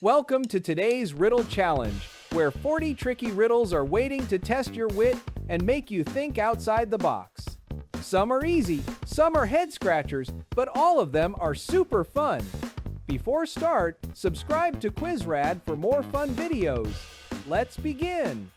Welcome to today's Riddle Challenge, where 40 tricky riddles are waiting to test your wit and make you think outside the box. Some are easy, some are head-scratchers, but all of them are super fun. Before start, subscribe to QuizRad for more fun videos. Let's begin!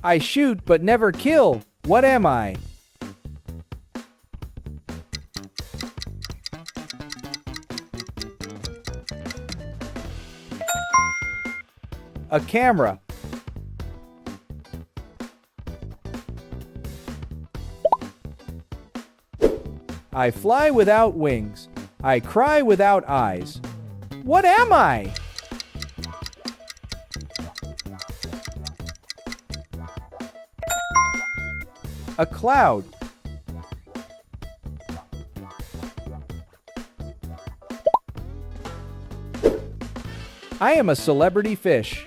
I shoot but never kill. What am I? A camera. I fly without wings. I cry without eyes. What am I? A cloud. I am a celebrity fish.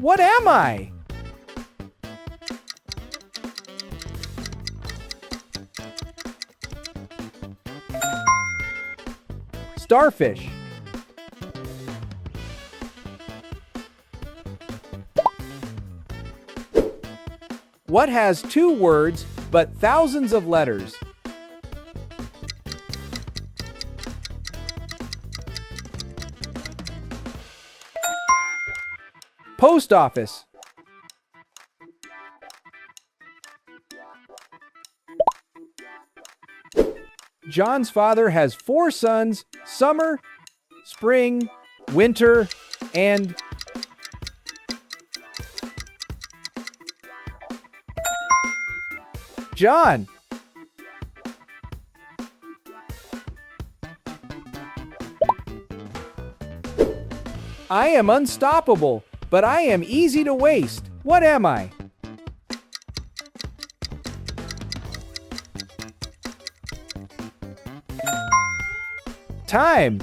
What am I? Starfish. What has 2 words but thousands of letters? Post office. John's father has 4 sons: summer, spring, winter, and John. I am unstoppable, but I am easy to waste. What am I? Time.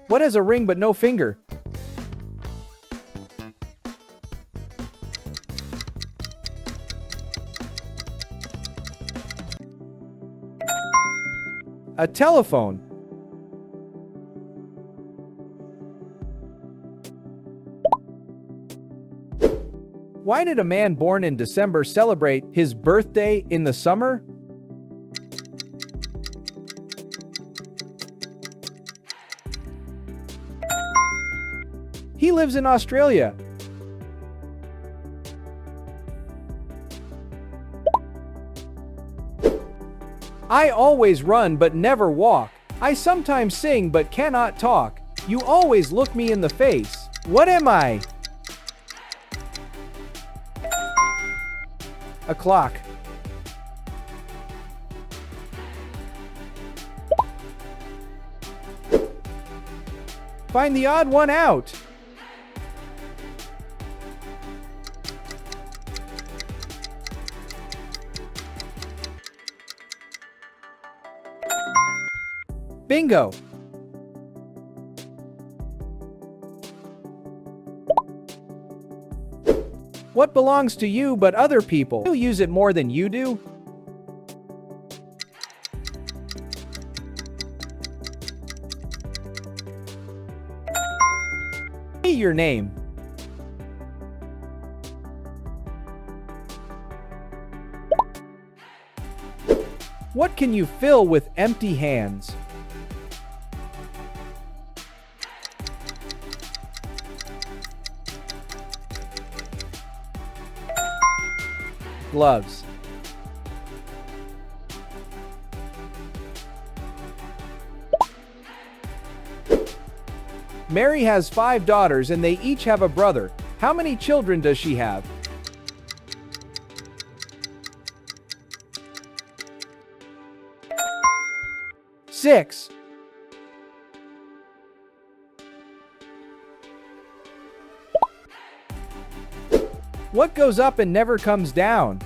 What has a ring but no finger? A telephone. Why did a man born in December celebrate his birthday in the summer? He lives in Australia. I always run but never walk. I sometimes sing but cannot talk. You always look me in the face. What am I? A clock. Find the odd one out. Bingo! What belongs to you but other people who use it more than you do? Say your name. What can you fill with empty hands? Gloves. Mary has 5 daughters and they each have a brother. How many children does she have? Six. What goes up and never comes down?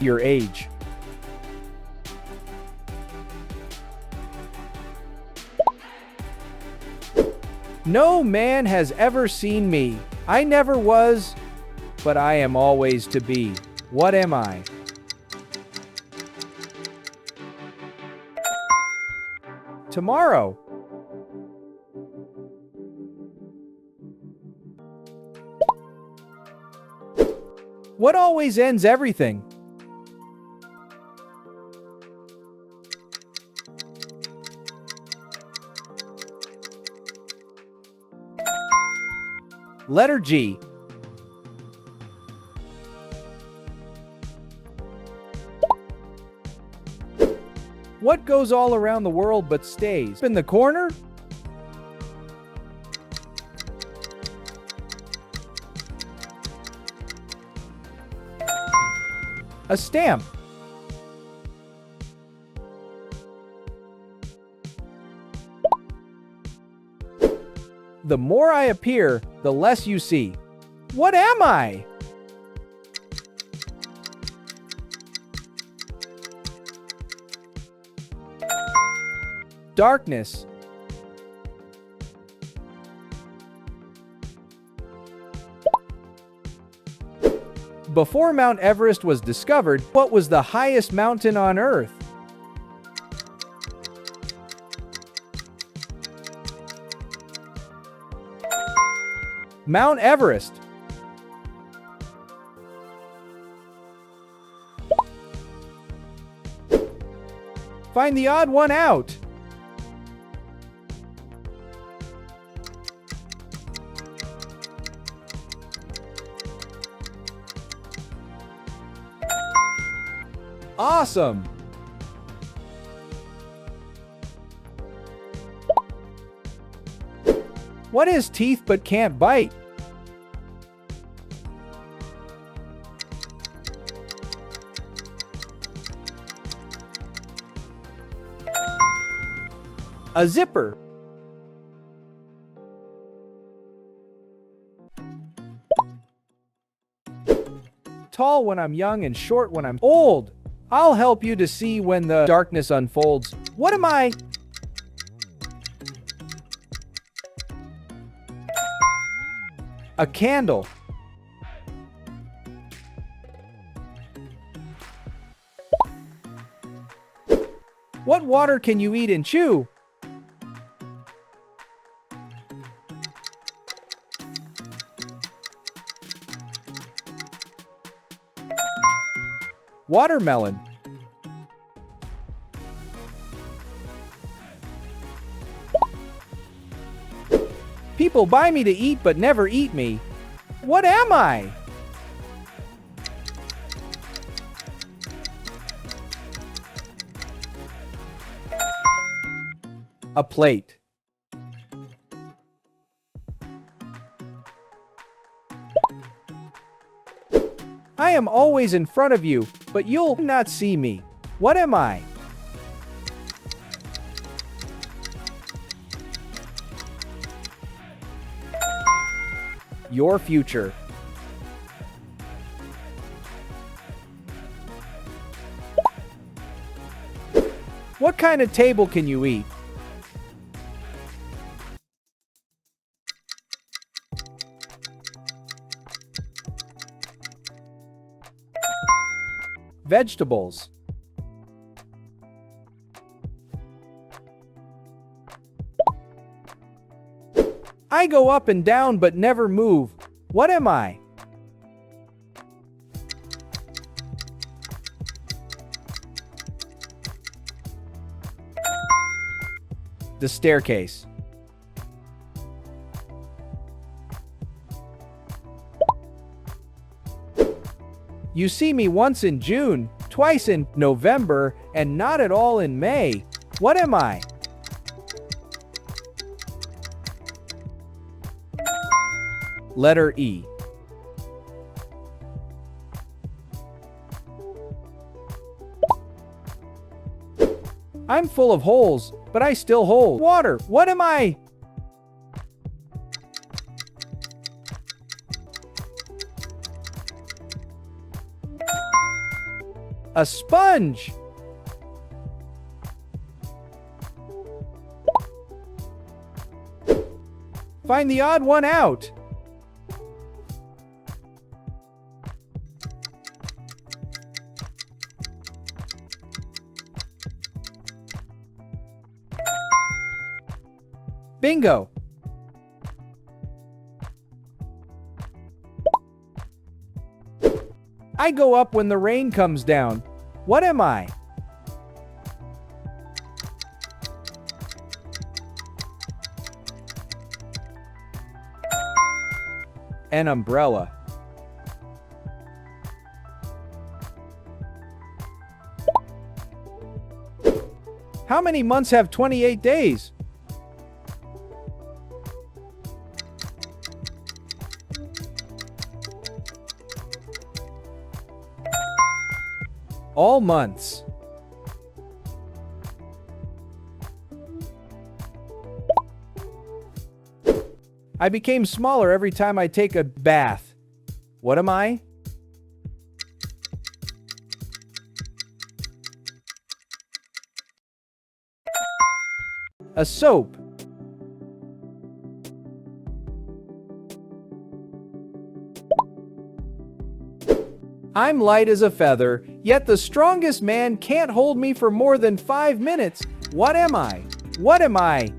Your age. No man has ever seen me. I never was, but I am always to be. What am I? Tomorrow. What always ends everything? Letter G. What goes all around the world but stays in the corner? A stamp. The more I appear, the less you see. What am I? Darkness. Before Mount Everest was discovered, what was the highest mountain on Earth? Mount Everest. Find the odd one out. Awesome! What has teeth but can't bite? A zipper. Tall when I'm young and short when I'm old. I'll help you to see when the darkness unfolds. What am I? A candle. What water can you eat and chew? Watermelon. People buy me to eat but never eat me. What am I? A plate. I am always in front of you, but you'll not see me. What am I? Your future. What kind of table can you eat? Vegetables. I go up and down but never move. What am I? The staircase. You see me once in June, twice in November, and not at all in May. What am I? Letter E. I'm full of holes, but I still hold water. What am I? A sponge. Find the odd one out. Bingo! I go up when the rain comes down. What am I? An umbrella. How many months have 28 days? All months. I became smaller every time I take a bath. What am I? A soap. I'm light as a feather, yet the strongest man can't hold me for more than 5 minutes. What am I? What am I?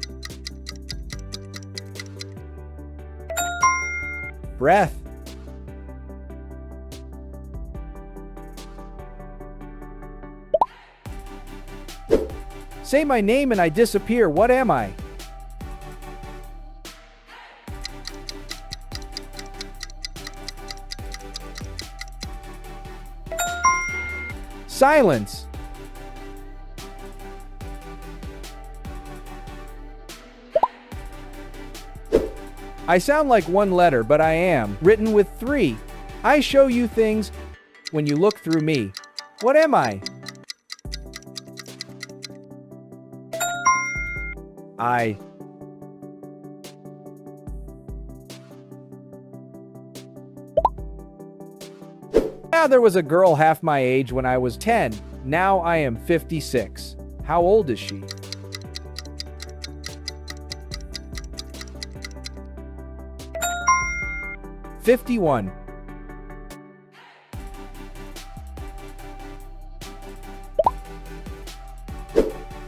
Breath. Say my name and I disappear. What am I? Silence. I sound like one letter, but I am written with 3. I show you things when you look through me. What am I? There was a girl half my age when I was 10. Now I am 56. How old is she? "51.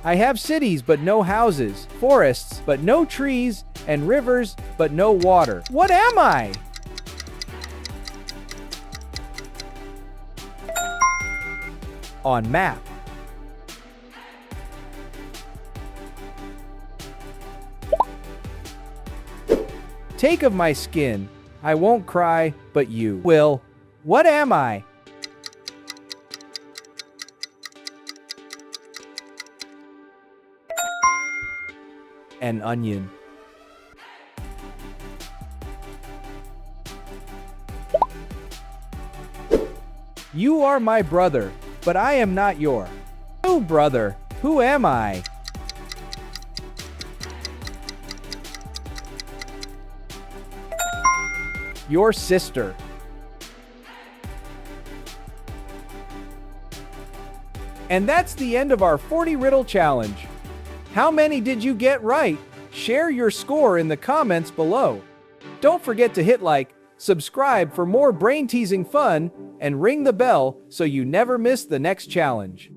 I have cities but no houses, forests but no trees, and rivers but no water. What am I? On map. Take of my skin, I won't cry, but you will. What am I? An onion. You are my brother, but I am not your true brother. Who am I? Your sister. And that's the end of our 40 riddle challenge. How many did you get right? Share your score in the comments below. Don't forget to hit like, subscribe for more brain-teasing fun, and ring the bell so you never miss the next challenge.